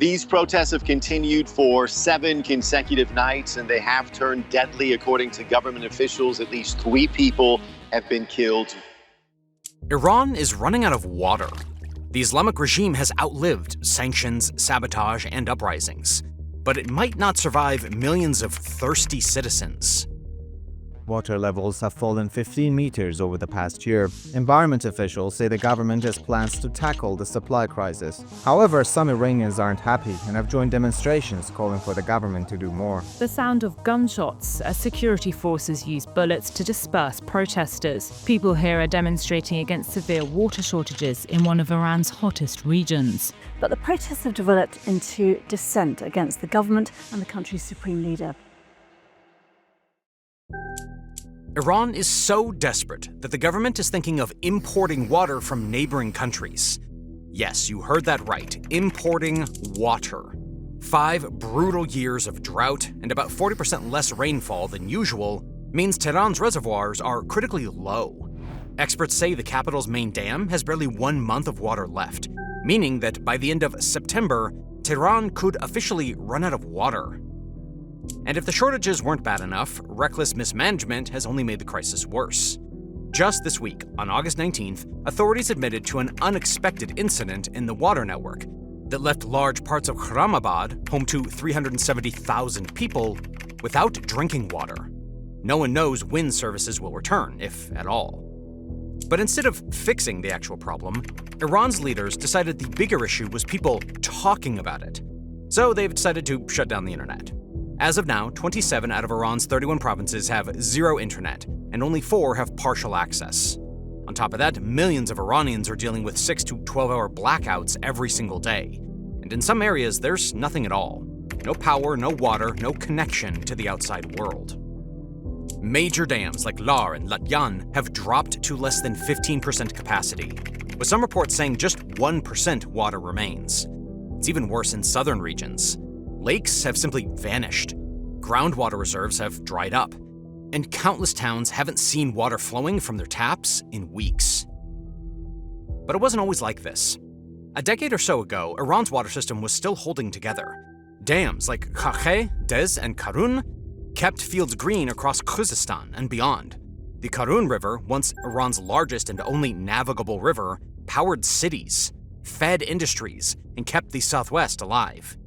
These protests have continued for 7 consecutive nights, and they have turned deadly. According to government officials, at least 3 people have been killed. Iran is running out of water. The Islamic regime has outlived sanctions, sabotage, and uprisings, but it might not survive millions of thirsty citizens. Water levels have fallen 15 meters over the past year. Environment officials say the government has plans to tackle the supply crisis. However, some Iranians aren't happy and have joined demonstrations calling for the government to do more. The sound of gunshots as security forces use bullets to disperse protesters. People here are demonstrating against severe water shortages in one of Iran's hottest regions. But the protests have developed into dissent against the government and the country's supreme leader. Iran is so desperate that the government is thinking of importing water from neighboring countries. Yes, you heard that right, importing water. 5 brutal years of drought and about 40% less rainfall than usual means Tehran's reservoirs are critically low. Experts say the capital's main dam has barely 1 month of water left, meaning that by the end of September, Tehran could officially run out of water. And if the shortages weren't bad enough, reckless mismanagement has only made the crisis worse. Just this week, on August 19th, authorities admitted to an unexpected incident in the water network that left large parts of Khurramabad, home to 370,000 people, without drinking water. No one knows when services will return, if at all. But instead of fixing the actual problem, Iran's leaders decided the bigger issue was people talking about it. So they've decided to shut down the internet. As of now, 27 out of Iran's 31 provinces have zero internet, and only 4 have partial access. On top of that, millions of Iranians are dealing with 6 to 12-hour blackouts every single day. And in some areas, there's nothing at all. No power, no water, no connection to the outside world. Major dams like Lar and Latyan have dropped to less than 15% capacity, with some reports saying just 1% water remains. It's even worse in southern regions. Lakes have simply vanished, groundwater reserves have dried up, and countless towns haven't seen water flowing from their taps in weeks. But it wasn't always like this. A decade or so ago, Iran's water system was still holding together. Dams like Khakhe, Dez, and Karun kept fields green across Khuzestan and beyond. The Karun River, once Iran's largest and only navigable river, powered cities, fed industries, and kept the southwest alive.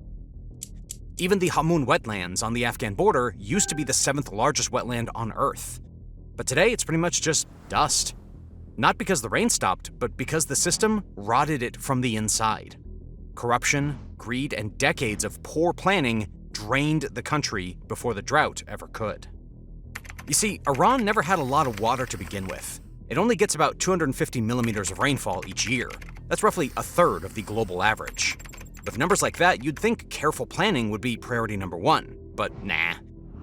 Even the Hamun wetlands on the Afghan border used to be the 7th largest wetland on Earth. But today it's pretty much just dust. Not because the rain stopped, but because the system rotted it from the inside. Corruption, greed, and decades of poor planning drained the country before the drought ever could. You see, Iran never had a lot of water to begin with. It only gets about 250 millimeters of rainfall each year. That's roughly a third of the global average. With numbers like that, you'd think careful planning would be priority number 1, but nah.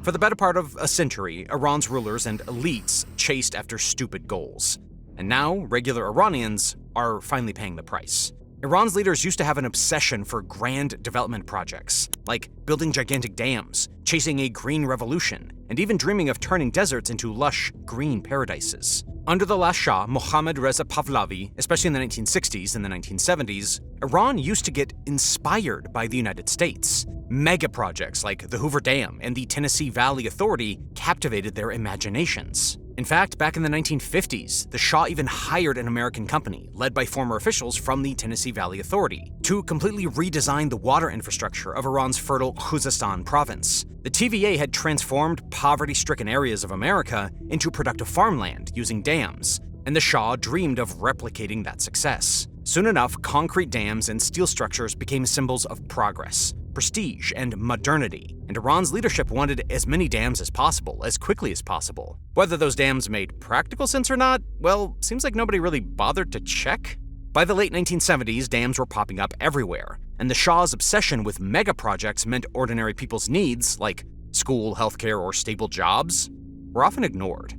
For the better part of a century, Iran's rulers and elites chased after stupid goals. And now, regular Iranians are finally paying the price. Iran's leaders used to have an obsession for grand development projects, like building gigantic dams, chasing a green revolution, and even dreaming of turning deserts into lush, green paradises. Under the last Shah, Mohammad Reza Pahlavi, especially in the 1960s and the 1970s, Iran used to get inspired by the United States. Mega projects like the Hoover Dam and the Tennessee Valley Authority captivated their imaginations. In fact, back in the 1950s, the Shah even hired an American company, led by former officials from the Tennessee Valley Authority, to completely redesign the water infrastructure of Iran's fertile Khuzestan province. The TVA had transformed poverty-stricken areas of America into productive farmland using dams, and the Shah dreamed of replicating that success. Soon enough, concrete dams and steel structures became symbols of progress, prestige, and modernity, and Iran's leadership wanted as many dams as possible, as quickly as possible. Whether those dams made practical sense or not, well, seems like nobody really bothered to check. By the late 1970s, dams were popping up everywhere, and the Shah's obsession with mega projects meant ordinary people's needs, like school, healthcare, or stable jobs, were often ignored.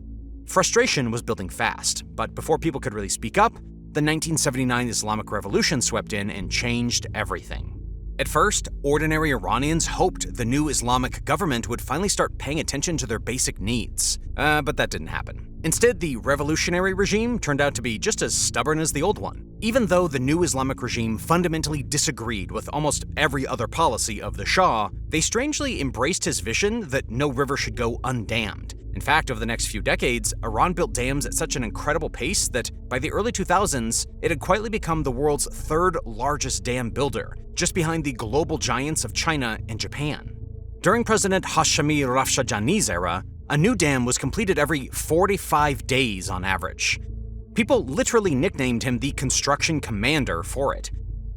Frustration was building fast, but before people could really speak up, the 1979 Islamic Revolution swept in and changed everything. At first, ordinary Iranians hoped the new Islamic government would finally start paying attention to their basic needs, but that didn't happen. Instead, the revolutionary regime turned out to be just as stubborn as the old one. Even though the new Islamic regime fundamentally disagreed with almost every other policy of the Shah, they strangely embraced his vision that no river should go undammed. In fact, over the next few decades, Iran built dams at such an incredible pace that by the early 2000s, it had quietly become the world's third largest dam builder, just behind the global giants of China and Japan. During President Hashemi Rafsanjani's era, a new dam was completed every 45 days on average. People literally nicknamed him the construction commander for it.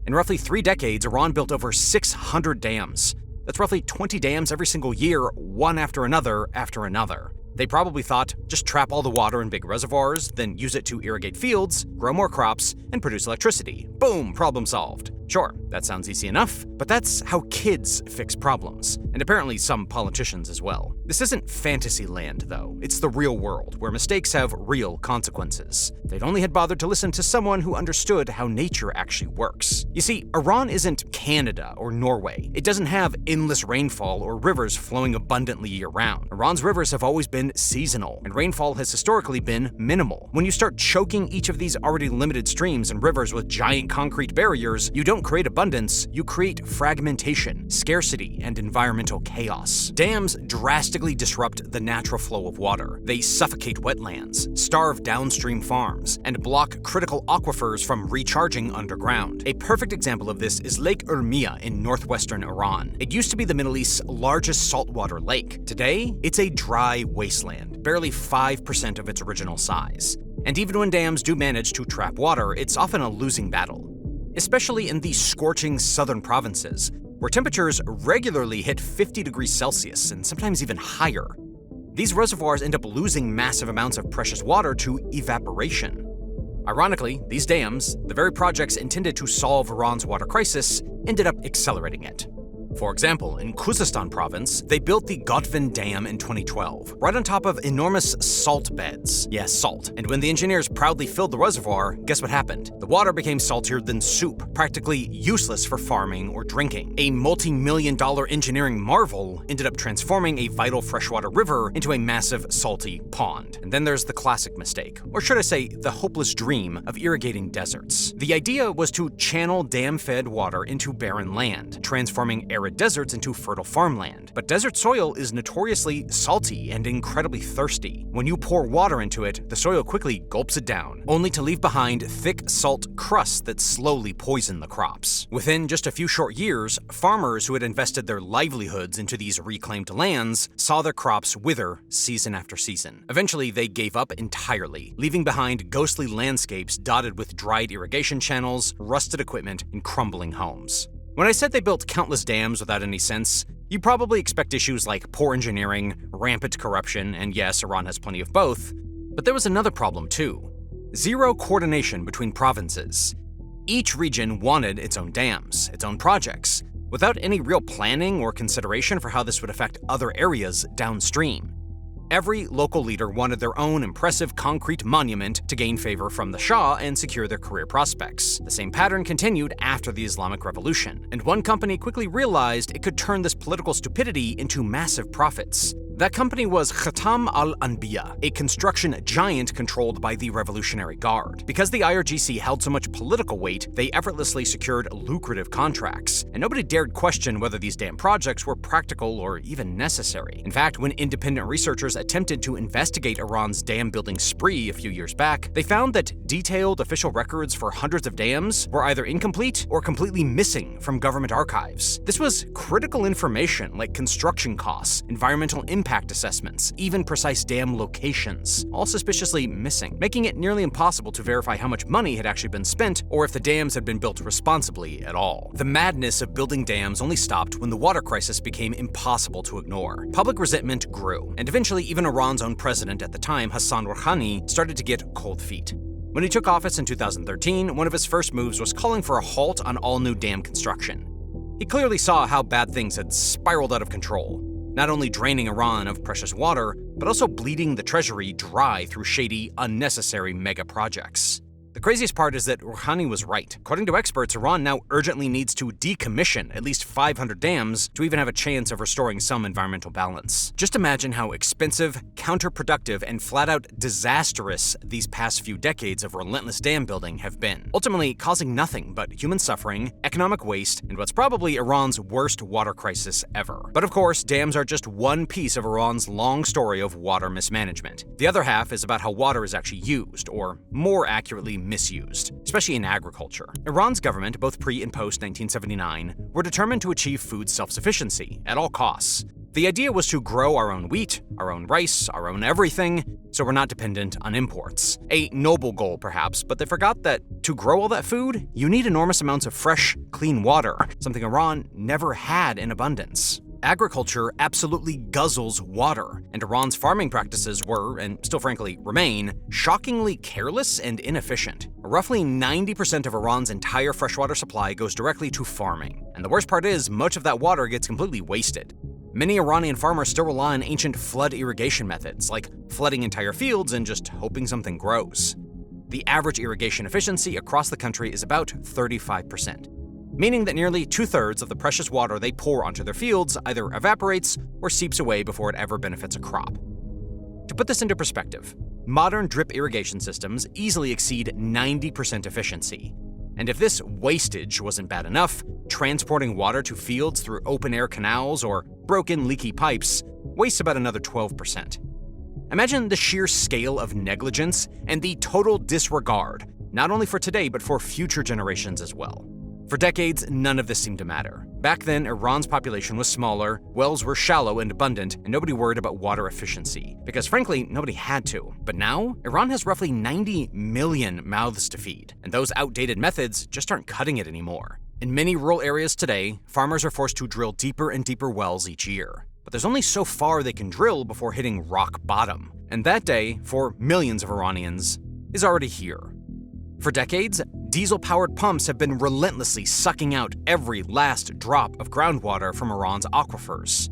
In roughly 3 decades, Iran built over 600 dams. That's roughly 20 dams every single year, one after another after another. They probably thought, just trap all the water in big reservoirs, then use it to irrigate fields, grow more crops, and produce electricity. Boom, problem solved. Sure, that sounds easy enough, but that's how kids fix problems, and apparently some politicians as well. This isn't fantasy land, though. It's the real world, where mistakes have real consequences. They'd only had bothered to listen to someone who understood how nature actually works. You see, Iran isn't Canada or Norway. It doesn't have endless rainfall or rivers flowing abundantly year-round. Iran's rivers have always been seasonal, and rainfall has historically been minimal. When you start choking each of these already limited streams and rivers with giant concrete barriers, you don't create abundance, you create fragmentation, scarcity, and environmental chaos. Dams drastically disrupt the natural flow of water. They suffocate wetlands, starve downstream farms, and block critical aquifers from recharging underground. A perfect example of this is Lake Urmia in northwestern Iran. It used to be the Middle East's largest saltwater lake. Today, it's a dry wasteland, barely 5% of its original size. And even when dams do manage to trap water, it's often a losing battle. Especially in the scorching southern provinces, where temperatures regularly hit 50 degrees Celsius and sometimes even higher. These reservoirs end up losing massive amounts of precious water to evaporation. Ironically, these dams, the very projects intended to solve Iran's water crisis, ended up accelerating it. For example, in Khuzestan province, they built the Gotvin Dam in 2012, right on top of enormous salt beds. Yes, salt. And when the engineers proudly filled the reservoir, guess what happened? The water became saltier than soup, practically useless for farming or drinking. A multi-million-dollar engineering marvel ended up transforming a vital freshwater river into a massive salty pond. And then there's the classic mistake, or should I say, the hopeless dream of irrigating deserts. The idea was to channel dam-fed water into barren land, transforming arid deserts into fertile farmland. But desert soil is notoriously salty and incredibly thirsty. When you pour water into it, the soil quickly gulps it down, only to leave behind thick salt crusts that slowly poison the crops. Within just a few short years, farmers who had invested their livelihoods into these reclaimed lands saw their crops wither season after season. Eventually, they gave up entirely, leaving behind ghostly landscapes dotted with dried irrigation channels, rusted equipment, and crumbling homes. When I said they built countless dams without any sense, you probably expect issues like poor engineering, rampant corruption, and yes, Iran has plenty of both. But there was another problem too. Zero coordination between provinces. Each region wanted its own dams, its own projects, without any real planning or consideration for how this would affect other areas downstream. Every local leader wanted their own impressive concrete monument to gain favor from the Shah and secure their career prospects. The same pattern continued after the Islamic Revolution, and one company quickly realized it could turn this political stupidity into massive profits. That company was Khatam al-Anbiya, a construction giant controlled by the Revolutionary Guard. Because the IRGC held so much political weight, they effortlessly secured lucrative contracts, and nobody dared question whether these dam projects were practical or even necessary. In fact, when independent researchers attempted to investigate Iran's dam-building spree a few years back, they found that detailed official records for hundreds of dams were either incomplete or completely missing from government archives. This was critical information like construction costs, environmental impact assessments, even precise dam locations, all suspiciously missing, making it nearly impossible to verify how much money had actually been spent or if the dams had been built responsibly at all. The madness of building dams only stopped when the water crisis became impossible to ignore. Public resentment grew, and eventually even Iran's own president at the time, Hassan Rouhani, started to get cold feet. When he took office in 2013, one of his first moves was calling for a halt on all new dam construction. He clearly saw how bad things had spiraled out of control, not only draining Iran of precious water, but also bleeding the treasury dry through shady, unnecessary mega projects. The craziest part is that Rouhani was right. According to experts, Iran now urgently needs to decommission at least 500 dams to even have a chance of restoring some environmental balance. Just imagine how expensive, counterproductive, and flat-out disastrous these past few decades of relentless dam building have been, ultimately causing nothing but human suffering, economic waste, and what's probably Iran's worst water crisis ever. But of course, dams are just one piece of Iran's long story of water mismanagement. The other half is about how water is actually used, or more accurately, misused, especially in agriculture. Iran's government, both pre- and post-1979, were determined to achieve food self-sufficiency at all costs. The idea was to grow our own wheat, our own rice, our own everything, so we're not dependent on imports. A noble goal, perhaps, but they forgot that to grow all that food, you need enormous amounts of fresh, clean water, something Iran never had in abundance. Agriculture absolutely guzzles water, and Iran's farming practices were, and still frankly remain, shockingly careless and inefficient. Roughly 90% of Iran's entire freshwater supply goes directly to farming, and the worst part is much of that water gets completely wasted. Many Iranian farmers still rely on ancient flood irrigation methods, like flooding entire fields and just hoping something grows. The average irrigation efficiency across the country is about 35%. Meaning that nearly 2/3 of the precious water they pour onto their fields either evaporates or seeps away before it ever benefits a crop. To put this into perspective, modern drip irrigation systems easily exceed 90% efficiency. And if this wastage wasn't bad enough, transporting water to fields through open-air canals or broken, leaky pipes wastes about another 12%. Imagine the sheer scale of negligence and the total disregard, not only for today but for future generations as well. For decades, none of this seemed to matter. Back then, Iran's population was smaller, wells were shallow and abundant, and nobody worried about water efficiency, because frankly, nobody had to. But now, Iran has roughly 90 million mouths to feed, and those outdated methods just aren't cutting it anymore. In many rural areas today, farmers are forced to drill deeper and deeper wells each year. But there's only so far they can drill before hitting rock bottom. And that day, for millions of Iranians, is already here. For decades, diesel-powered pumps have been relentlessly sucking out every last drop of groundwater from Iran's aquifers.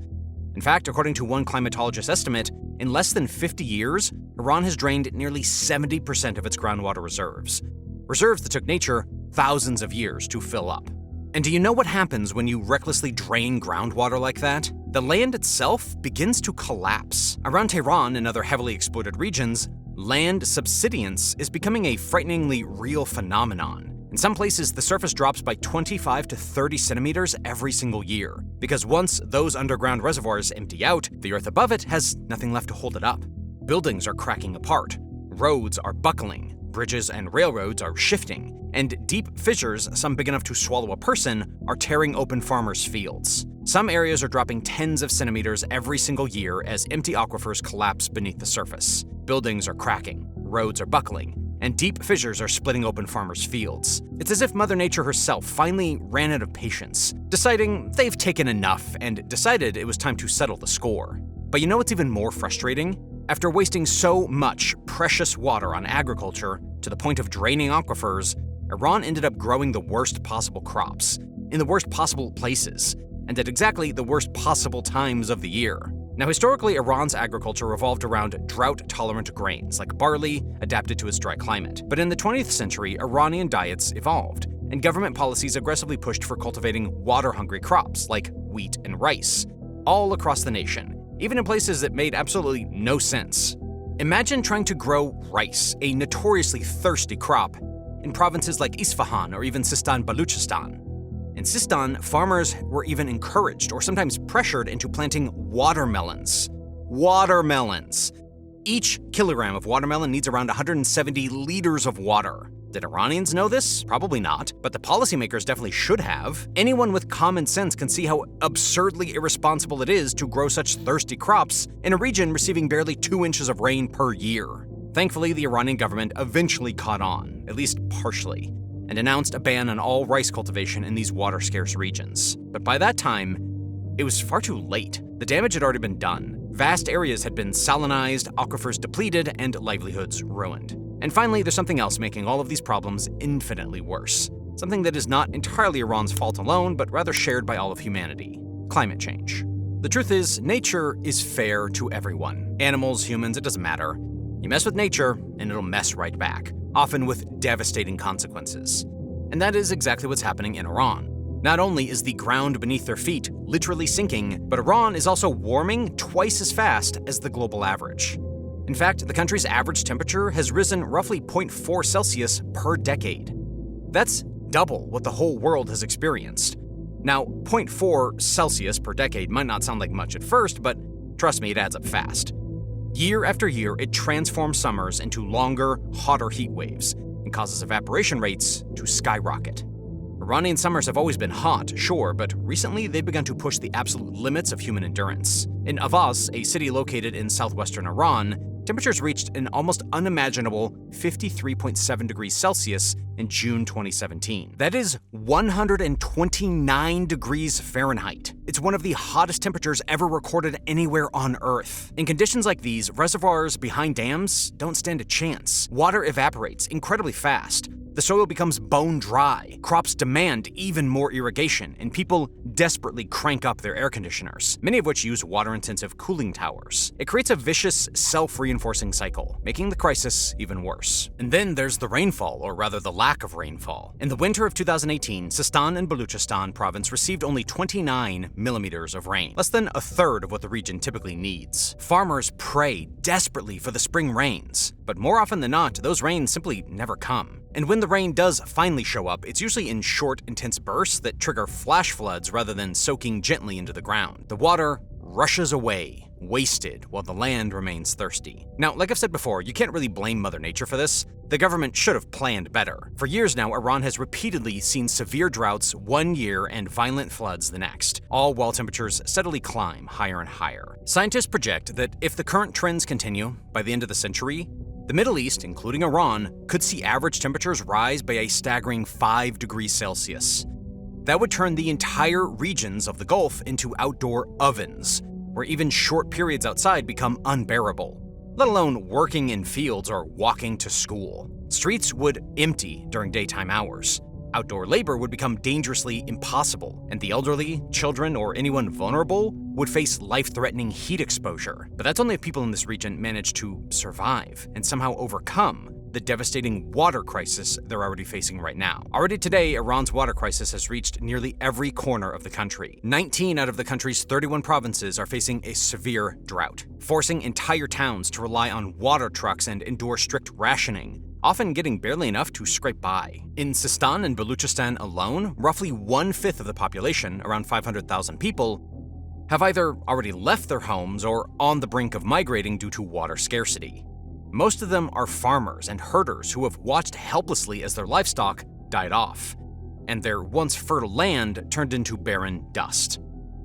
In fact, according to one climatologist's estimate, in less than 50 years, Iran has drained nearly 70% of its groundwater reserves. Reserves that took nature thousands of years to fill up. And do you know what happens when you recklessly drain groundwater like that? The land itself begins to collapse. Around Tehran and other heavily exploited regions, land subsidence is becoming a frighteningly real phenomenon. In some places, the surface drops by 25 to 30 centimeters every single year, because once those underground reservoirs empty out, the earth above it has nothing left to hold it up. Buildings are cracking apart, roads are buckling, bridges and railroads are shifting, and deep fissures, some big enough to swallow a person, are tearing open farmers' fields. Some areas are dropping tens of centimeters every single year as empty aquifers collapse beneath the surface. Buildings are cracking, roads are buckling, and deep fissures are splitting open farmers' fields. It's as if Mother Nature herself finally ran out of patience, deciding they've taken enough and decided it was time to settle the score. But you know what's even more frustrating? After wasting so much precious water on agriculture to the point of draining aquifers, Iran ended up growing the worst possible crops, in the worst possible places, and at exactly the worst possible times of the year. Now, historically, Iran's agriculture revolved around drought-tolerant grains like barley, adapted to its dry climate. But in the 20th century, Iranian diets evolved, and government policies aggressively pushed for cultivating water-hungry crops like wheat and rice, all across the nation, even in places that made absolutely no sense. Imagine trying to grow rice, a notoriously thirsty crop, in provinces like Isfahan or even Sistan-Baluchistan. In Sistan, farmers were even encouraged or sometimes pressured into planting watermelons. Watermelons! Each kilogram of watermelon needs around 170 liters of water. Did Iranians know this? Probably not, but the policymakers definitely should have. Anyone with common sense can see how absurdly irresponsible it is to grow such thirsty crops in a region receiving barely 2 inches of rain per year. Thankfully, the Iranian government eventually caught on, at least partially, and announced a ban on all rice cultivation in these water-scarce regions. But by that time, it was far too late. The damage had already been done. Vast areas had been salinized, aquifers depleted, and livelihoods ruined. And finally, there's something else making all of these problems infinitely worse. Something that is not entirely Iran's fault alone, but rather shared by all of humanity: climate change. The truth is, nature is fair to everyone. Animals, humans, it doesn't matter. You mess with nature, and it'll mess right back. often with devastating consequences. And that is exactly what's happening in Iran. Not only is the ground beneath their feet literally sinking, but Iran is also warming twice as fast as the global average. In fact, the country's average temperature has risen roughly 0.4 Celsius per decade. That's double what the whole world has experienced. Now, 0.4 Celsius per decade might not sound like much at first, but trust me, it adds up fast. Year after year, it transforms summers into longer, hotter heat waves and causes evaporation rates to skyrocket. Iranian summers have always been hot, sure, but recently they've begun to push the absolute limits of human endurance. In Avaz, a city located in southwestern Iran, temperatures reached an almost unimaginable 53.7 degrees Celsius in June 2017. That is 129 degrees Fahrenheit. It's one of the hottest temperatures ever recorded anywhere on Earth. In conditions like these, reservoirs behind dams don't stand a chance. Water evaporates incredibly fast. The soil becomes bone dry, crops demand even more irrigation, and people desperately crank up their air conditioners, many of which use water-intensive cooling towers. It creates a vicious, self-reinforcing cycle, making the crisis even worse. And then there's the rainfall, or rather the lack of rainfall. In the winter of 2018, Khuzestan and Baluchistan province received only 29 millimeters of rain, less than a third of what the region typically needs. Farmers pray desperately for the spring rains, but more often than not, those rains simply never come. And when the rain does finally show up, it's usually in short, intense bursts that trigger flash floods rather than soaking gently into the ground. The water rushes away, wasted, while the land remains thirsty. Now, like I've said before, you can't really blame Mother Nature for this. The government should have planned better. For years now, Iran has repeatedly seen severe droughts one year and violent floods the next, all while temperatures steadily climb higher and higher. Scientists project that if the current trends continue, by the end of the century, the Middle East, including Iran, could see average temperatures rise by a staggering 5 degrees Celsius. That would turn the entire regions of the Gulf into outdoor ovens, where even short periods outside become unbearable, let alone working in fields or walking to school. Streets would empty during daytime hours. Outdoor labor would become dangerously impossible, and the elderly, children, or anyone vulnerable would face life-threatening heat exposure. But that's only if people in this region manage to survive and somehow overcome the devastating water crisis they're already facing right now. Already today, Iran's water crisis has reached nearly every corner of the country. 19 out of the country's 31 provinces are facing a severe drought, forcing entire towns to rely on water trucks and endure strict rationing, often getting barely enough to scrape by. In Sistan and Baluchistan alone, roughly 1/5 of the population, around 500,000 people, have either already left their homes or on the brink of migrating due to water scarcity. Most of them are farmers and herders who have watched helplessly as their livestock died off, and their once fertile land turned into barren dust.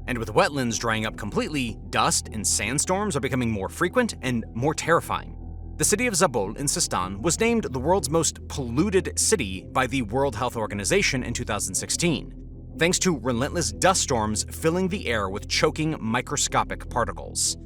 And with wetlands drying up completely, dust and sandstorms are becoming more frequent and more terrifying. The city of Zabul in Sistan was named the world's most polluted city by the World Health Organization in 2016, thanks to relentless dust storms filling the air with choking microscopic particles.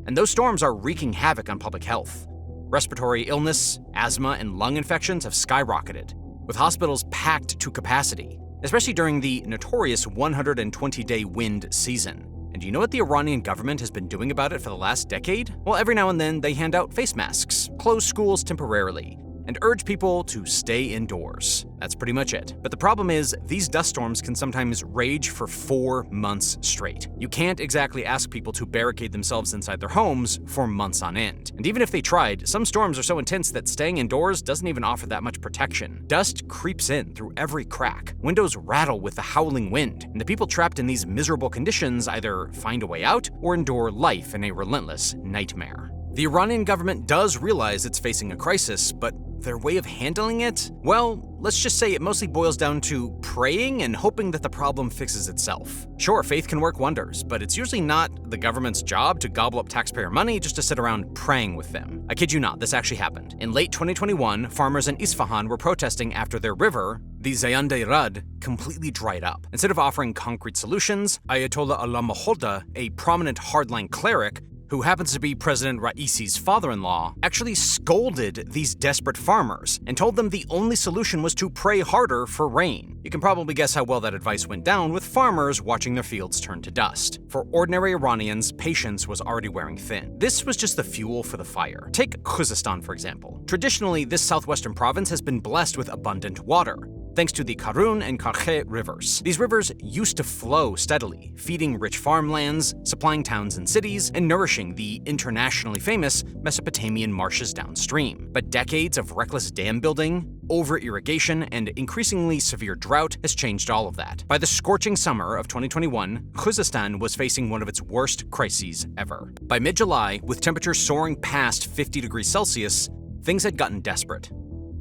And those storms are wreaking havoc on public health. Respiratory illness, asthma, and lung infections have skyrocketed, with hospitals packed to capacity, especially during the notorious 120-day wind season. And do you know what the Iranian government has been doing about it for the last decade? Well, every now and then they hand out face masks, close schools temporarily, and urge people to stay indoors. That's pretty much it. But the problem is, these dust storms can sometimes rage for 4 months straight. You can't exactly ask people to barricade themselves inside their homes for months on end. And even if they tried, some storms are so intense that staying indoors doesn't even offer that much protection. Dust creeps in through every crack. Windows rattle with the howling wind, and the people trapped in these miserable conditions either find a way out or endure life in a relentless nightmare. The Iranian government does realize it's facing a crisis, but their way of handling it? Well, let's just say it mostly boils down to praying and hoping that the problem fixes itself. Sure, faith can work wonders, but it's usually not the government's job to gobble up taxpayer money just to sit around praying with them. I kid you not, this actually happened. In late 2021, farmers in Isfahan were protesting after their river, the Zayande Rud, completely dried up. Instead of offering concrete solutions, Ayatollah Allah Maholda, a prominent hardline cleric, who happens to be President Raisi's father-in-law, actually scolded these desperate farmers and told them the only solution was to pray harder for rain. You can probably guess how well that advice went down, with farmers watching their fields turn to dust. For ordinary Iranians, patience was already wearing thin. This was just the fuel for the fire. Take Khuzestan, for example. Traditionally, this southwestern province has been blessed with abundant water, thanks to the Karun and Karkhe rivers. These rivers used to flow steadily, feeding rich farmlands, supplying towns and cities, and nourishing the internationally famous Mesopotamian marshes downstream. But decades of reckless dam building, over-irrigation, and increasingly severe drought has changed all of that. By the scorching summer of 2021, Khuzestan was facing one of its worst crises ever. By mid-July, with temperatures soaring past 50 degrees Celsius, things had gotten desperate.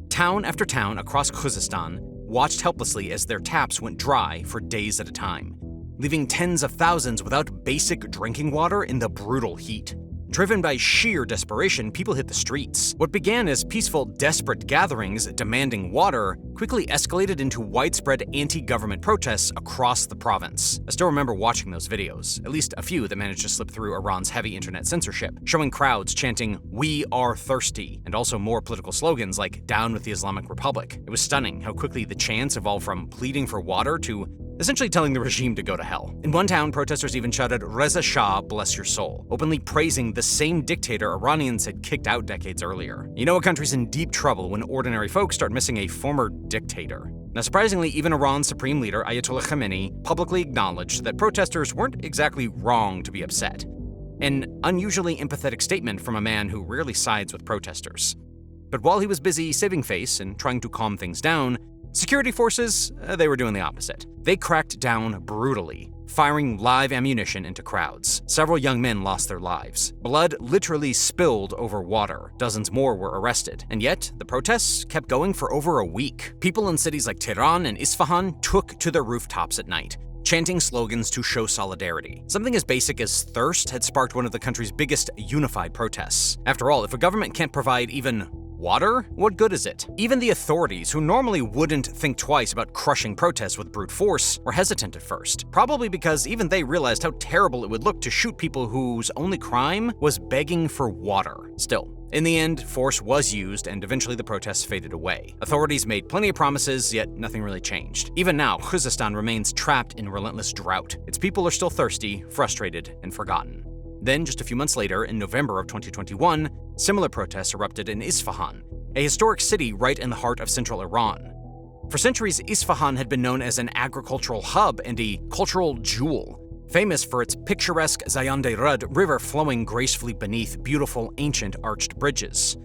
Town after town across Khuzestan watched helplessly as their taps went dry for days at a time, leaving tens of thousands without basic drinking water in the brutal heat. Driven by sheer desperation, people hit the streets. What began as peaceful, desperate gatherings demanding water quickly escalated into widespread anti-government protests across the province. I still remember watching those videos, at least a few that managed to slip through Iran's heavy internet censorship, showing crowds chanting, "We are thirsty," and also more political slogans like "Down with the Islamic Republic." It was stunning how quickly the chants evolved from pleading for water to essentially telling the regime to go to hell. In one town, protesters even shouted, "Reza Shah, bless your soul," openly praising the same dictator Iranians had kicked out decades earlier. You know a country's in deep trouble when ordinary folks start missing a former dictator. Now, surprisingly, even Iran's supreme leader, Ayatollah Khamenei, publicly acknowledged that protesters weren't exactly wrong to be upset. An unusually empathetic statement from a man who rarely sides with protesters. But while he was busy saving face and trying to calm things down, security forces, they were doing the opposite. They cracked down brutally, firing live ammunition into crowds. Several young men lost their lives. Blood literally spilled over water. Dozens more were arrested. And yet, the protests kept going for over a week. People in cities like Tehran and Isfahan took to their rooftops at night, chanting slogans to show solidarity. Something as basic as thirst had sparked one of the country's biggest unified protests. After all, if a government can't provide even water? What good is it? Even the authorities, who normally wouldn't think twice about crushing protests with brute force, were hesitant at first. Probably because even they realized how terrible it would look to shoot people whose only crime was begging for water. Still, in the end, force was used and eventually the protests faded away. Authorities made plenty of promises, yet nothing really changed. Even now, Khuzestan remains trapped in relentless drought. Its people are still thirsty, frustrated, and forgotten. Then, just a few months later, in November of 2021, similar protests erupted in Isfahan, a historic city right in the heart of central Iran. For centuries, Isfahan had been known as an agricultural hub and a cultural jewel, famous for its picturesque Zayande-Rud river flowing gracefully beneath beautiful, ancient arched bridges.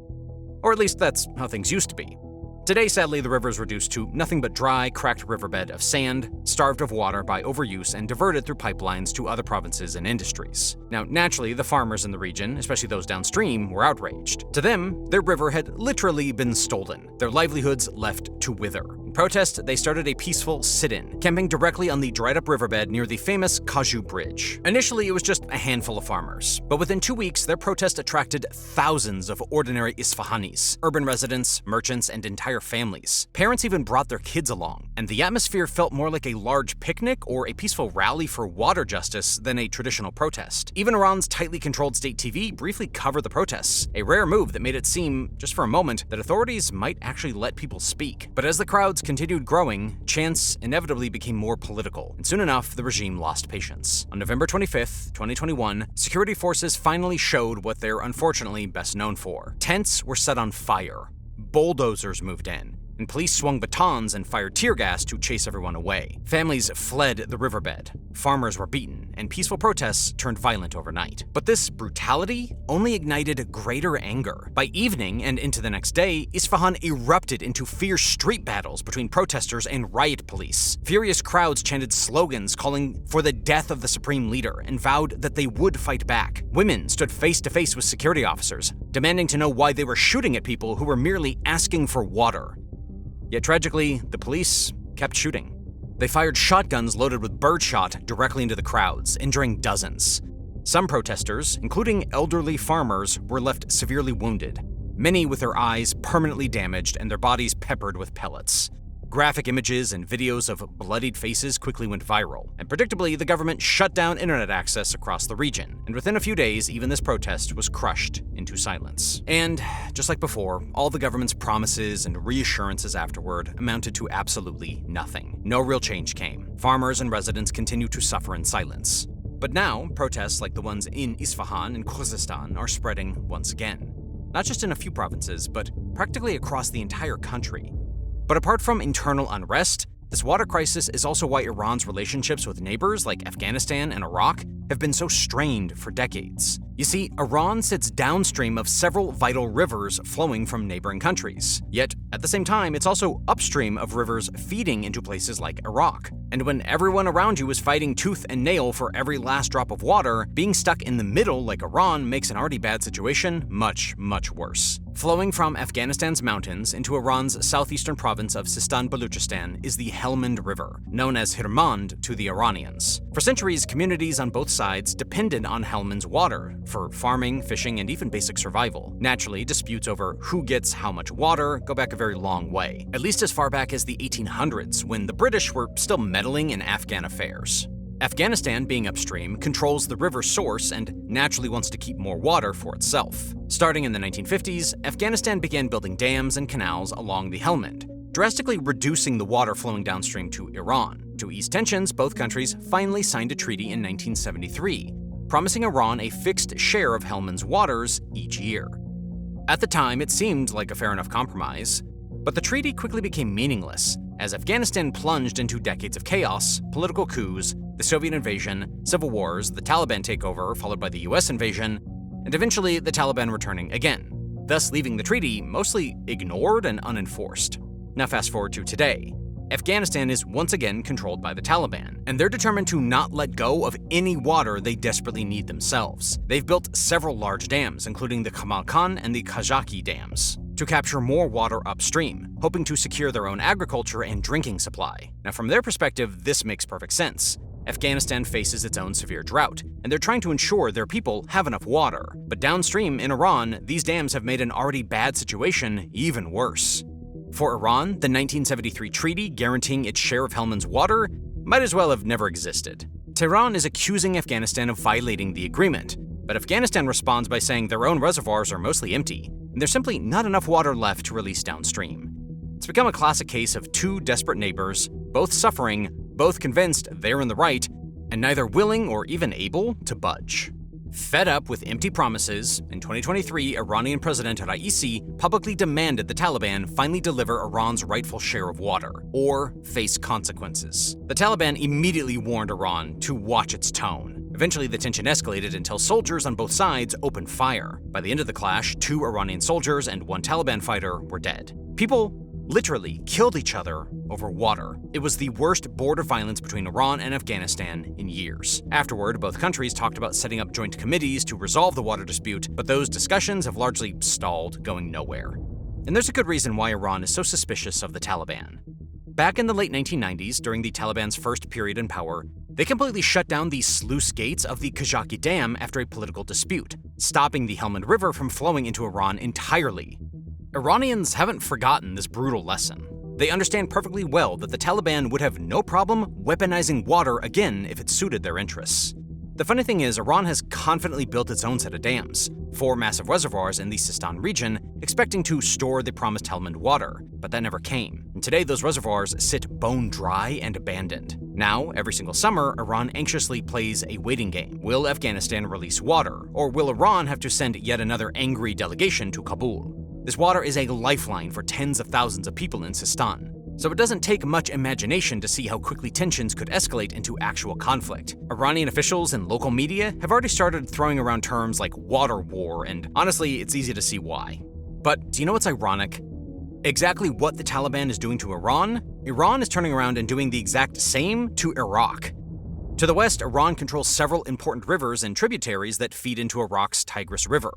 Or at least that's how things used to be. Today, sadly, the river is reduced to nothing but dry, cracked riverbed of sand, starved of water by overuse and diverted through pipelines to other provinces and industries. Now, naturally, the farmers in the region, especially those downstream, were outraged. To them, their river had literally been stolen, their livelihoods left to wither. In protest, they started a peaceful sit-in, camping directly on the dried-up riverbed near the famous Kaju Bridge. Initially, it was just a handful of farmers, but within 2 weeks, their protest attracted thousands of ordinary Isfahanis, urban residents, merchants, and entire families. Parents even brought their kids along, and the atmosphere felt more like a large picnic or a peaceful rally for water justice than a traditional protest. Even Iran's tightly controlled state TV briefly covered the protests, a rare move that made it seem, just for a moment, that authorities might actually let people speak. But as the crowds continued growing, chants inevitably became more political, and soon enough, the regime lost patience. On November 25th, 2021, security forces finally showed what they're unfortunately best known for. Tents were set on fire. Bulldozers moved in, and police swung batons and fired tear gas to chase everyone away. Families fled the riverbed, farmers were beaten, and peaceful protests turned violent overnight. But this brutality only ignited greater anger. By evening and into the next day, Isfahan erupted into fierce street battles between protesters and riot police. Furious crowds chanted slogans calling for the death of the supreme leader and vowed that they would fight back. Women stood face to face with security officers, demanding to know why they were shooting at people who were merely asking for water. Yet tragically, the police kept shooting. They fired shotguns loaded with birdshot directly into the crowds, injuring dozens. Some protesters, including elderly farmers, were left severely wounded, many with their eyes permanently damaged and their bodies peppered with pellets. Graphic images and videos of bloodied faces quickly went viral, and predictably, the government shut down internet access across the region, and within a few days, even this protest was crushed into silence. And, just like before, all the government's promises and reassurances afterward amounted to absolutely nothing. No real change came. Farmers and residents continued to suffer in silence. But now, protests like the ones in Isfahan and Khuzestan are spreading once again. Not just in a few provinces, but practically across the entire country. But apart from internal unrest, this water crisis is also why Iran's relationships with neighbors like Afghanistan and Iraq have been so strained for decades. You see, Iran sits downstream of several vital rivers flowing from neighboring countries. Yet, at the same time, it's also upstream of rivers feeding into places like Iraq. And when everyone around you is fighting tooth and nail for every last drop of water, being stuck in the middle like Iran makes an already bad situation much, much worse. Flowing from Afghanistan's mountains into Iran's southeastern province of Sistan-Baluchistan is the Helmand River, known as Hirmand to the Iranians. For centuries, communities on both sides depended on Helmand's water for farming, fishing, and even basic survival. Naturally, disputes over who gets how much water go back a very long way, at least as far back as the 1800s, when the British were still meddling in Afghan affairs. Afghanistan, being upstream, controls the river's source and naturally wants to keep more water for itself. Starting in the 1950s, Afghanistan began building dams and canals along the Helmand, drastically reducing the water flowing downstream to Iran. To ease tensions, both countries finally signed a treaty in 1973, promising Iran a fixed share of Helmand's waters each year. At the time, it seemed like a fair enough compromise, but the treaty quickly became meaningless as Afghanistan plunged into decades of chaos, political coups, the Soviet invasion, civil wars, the Taliban takeover followed by the US invasion, and eventually the Taliban returning again, thus leaving the treaty mostly ignored and unenforced. Now fast forward to today. Afghanistan is once again controlled by the Taliban, and they're determined to not let go of any water they desperately need themselves. They've built several large dams, including the Kamal Khan and the Khajaki dams, to capture more water upstream, hoping to secure their own agriculture and drinking supply. Now, from their perspective, this makes perfect sense. Afghanistan faces its own severe drought, and they're trying to ensure their people have enough water. But downstream in Iran, these dams have made an already bad situation even worse. For Iran, the 1973 treaty guaranteeing its share of Helmand's water might as well have never existed. Tehran is accusing Afghanistan of violating the agreement, but Afghanistan responds by saying their own reservoirs are mostly empty, and there's simply not enough water left to release downstream. It's become a classic case of two desperate neighbors, both suffering, both convinced they're in the right, and neither willing or even able to budge. Fed up with empty promises, in 2023, Iranian President Raisi publicly demanded the Taliban finally deliver Iran's rightful share of water, or face consequences. The Taliban immediately warned Iran to watch its tone. Eventually, the tension escalated until soldiers on both sides opened fire. By the end of the clash, 2 Iranian soldiers and 1 Taliban fighter were dead. People literally killed each other over water. It was the worst border violence between Iran and Afghanistan in years. Afterward, both countries talked about setting up joint committees to resolve the water dispute, but those discussions have largely stalled, going nowhere. And there's a good reason why Iran is so suspicious of the Taliban. Back in the late 1990s, during the Taliban's first period in power, they completely shut down the sluice gates of the Khajaki Dam after a political dispute, stopping the Helmand River from flowing into Iran entirely. Iranians haven't forgotten this brutal lesson. They understand perfectly well that the Taliban would have no problem weaponizing water again if it suited their interests. The funny thing is, Iran has confidently built its own set of dams, 4 massive reservoirs in the Sistan region, expecting to store the promised Helmand water, but that never came. And today those reservoirs sit bone dry and abandoned. Now, every single summer, Iran anxiously plays a waiting game. Will Afghanistan release water, or will Iran have to send yet another angry delegation to Kabul? This water is a lifeline for tens of thousands of people in Sistan. So it doesn't take much imagination to see how quickly tensions could escalate into actual conflict. Iranian officials and local media have already started throwing around terms like water war, and honestly, it's easy to see why. But do you know what's ironic? Exactly what the Taliban is doing to Iran, Iran is turning around and doing the exact same to Iraq. To the west, Iran controls several important rivers and tributaries that feed into Iraq's Tigris River.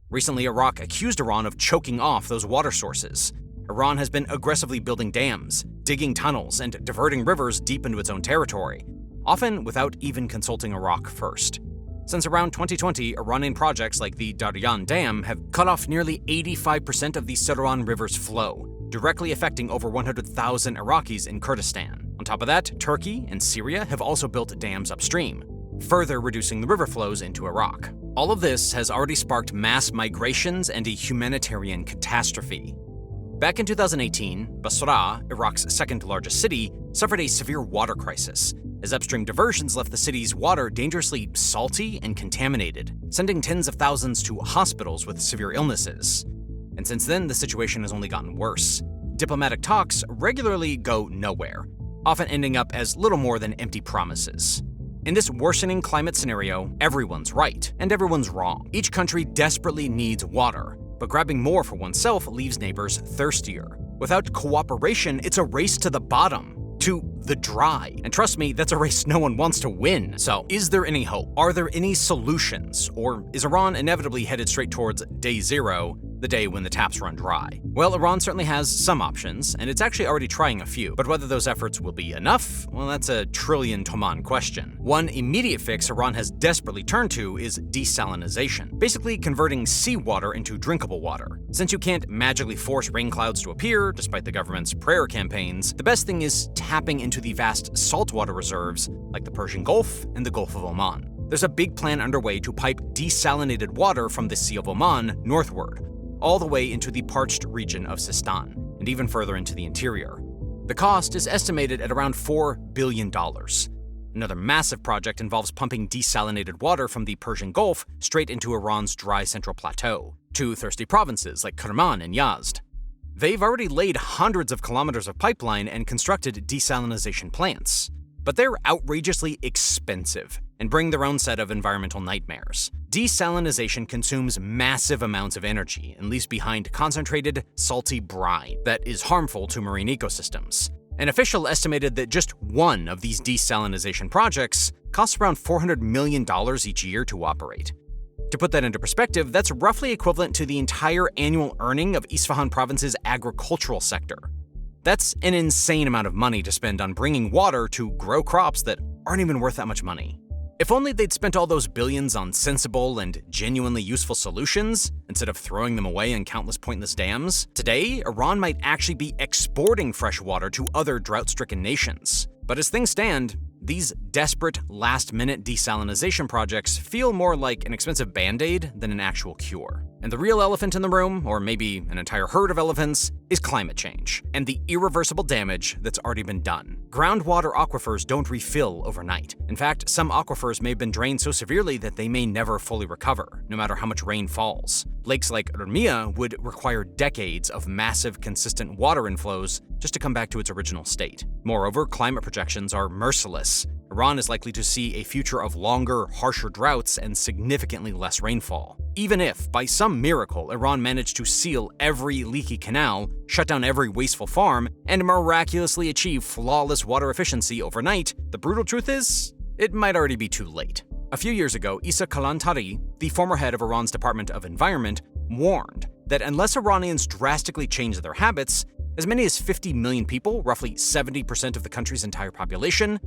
Recently, Iraq accused Iran of choking off those water sources. Iran has been aggressively building dams, digging tunnels, and diverting rivers deep into its own territory, often without even consulting Iraq first. Since around 2020, Iranian projects like the Daryan Dam have cut off nearly 85% of the Sirwan River's flow, directly affecting over 100,000 Iraqis in Kurdistan. On top of that, Turkey and Syria have also built dams upstream, further reducing the river flows into Iraq. All of this has already sparked mass migrations and a humanitarian catastrophe. Back in 2018, Basra, Iraq's second largest city, suffered a severe water crisis, as upstream diversions left the city's water dangerously salty and contaminated, sending tens of thousands to hospitals with severe illnesses. And since then, the situation has only gotten worse. Diplomatic talks regularly go nowhere, often ending up as little more than empty promises. In this worsening climate scenario, everyone's right and everyone's wrong. Each country desperately needs water, but grabbing more for oneself leaves neighbors thirstier. Without cooperation, it's a race to the bottom, to the dry. And trust me, that's a race no one wants to win. So, is there any hope? Are there any solutions? Or is Iran inevitably headed straight towards day zero, the day when the taps run dry? Well, Iran certainly has some options, and it's actually already trying a few, but whether those efforts will be enough, well, that's a trillion toman question. One immediate fix Iran has desperately turned to is desalination, basically converting seawater into drinkable water. Since you can't magically force rain clouds to appear, despite the government's prayer campaigns, the best thing is tapping into the vast saltwater reserves like the Persian Gulf and the Gulf of Oman. There's a big plan underway to pipe desalinated water from the Sea of Oman northward, all the way into the parched region of Khuzestan, and even further into the interior. The cost is estimated at around $4 billion. Another massive project involves pumping desalinated water from the Persian Gulf straight into Iran's dry central plateau, to thirsty provinces like Kerman and Yazd. They've already laid hundreds of kilometers of pipeline and constructed desalination plants, but they're outrageously expensive and bring their own set of environmental nightmares. Desalination consumes massive amounts of energy and leaves behind concentrated, salty brine that is harmful to marine ecosystems. An official estimated that just one of these desalination projects costs around $400 million each year to operate. To put that into perspective, that's roughly equivalent to the entire annual earning of Isfahan province's agricultural sector. That's an insane amount of money to spend on bringing water to grow crops that aren't even worth that much money. If only they'd spent all those billions on sensible and genuinely useful solutions, instead of throwing them away in countless pointless dams, today Iran might actually be exporting fresh water to other drought-stricken nations. But as things stand, these desperate, last-minute desalination projects feel more like an expensive band-aid than an actual cure. And the real elephant in the room, or maybe an entire herd of elephants, is climate change, and the irreversible damage that's already been done. Groundwater aquifers don't refill overnight. In fact, some aquifers may have been drained so severely that they may never fully recover, no matter how much rain falls. Lakes like Urmia would require decades of massive, consistent water inflows just to come back to its original state. Moreover, climate projections are merciless. Iran is likely to see a future of longer, harsher droughts and significantly less rainfall. Even if, by some miracle, Iran managed to seal every leaky canal, shut down every wasteful farm, and miraculously achieve flawless water efficiency overnight, the brutal truth is, it might already be too late. A few years ago, Issa Kalantari, the former head of Iran's Department of Environment, warned that unless Iranians drastically change their habits, as many as 50 million people, roughly 70% of the country's entire population,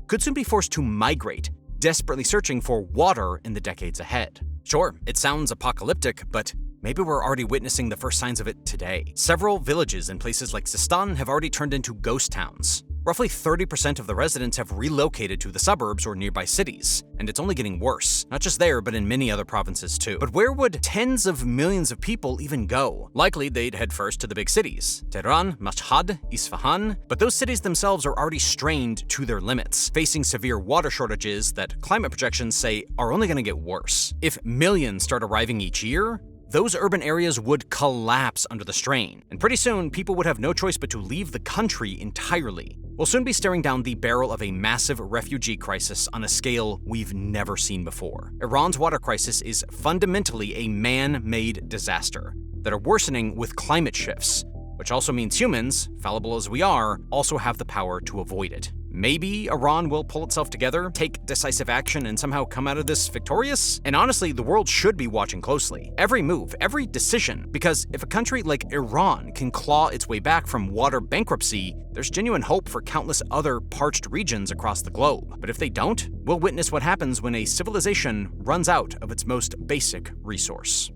could soon be forced to migrate, desperately searching for water in the decades ahead. Sure, it sounds apocalyptic, but maybe we're already witnessing the first signs of it today. Several villages in places like Khuzestan have already turned into ghost towns. Roughly 30% of the residents have relocated to the suburbs or nearby cities, and it's only getting worse, not just there, but in many other provinces too. But where would tens of millions of people even go? Likely they'd head first to the big cities, Tehran, Mashhad, Isfahan, but those cities themselves are already strained to their limits, facing severe water shortages that climate projections say are only going to get worse. If millions start arriving each year, those urban areas would collapse under the strain, and pretty soon people would have no choice but to leave the country entirely. We'll soon be staring down the barrel of a massive refugee crisis on a scale we've never seen before. Iran's water crisis is fundamentally a man-made disaster that are worsening with climate shifts, which also means humans, fallible as we are, also have the power to avoid it. Maybe Iran will pull itself together, take decisive action, and somehow come out of this victorious? And honestly, the world should be watching closely. Every move, every decision, because if a country like Iran can claw its way back from water bankruptcy, there's genuine hope for countless other parched regions across the globe. But if they don't, we'll witness what happens when a civilization runs out of its most basic resource.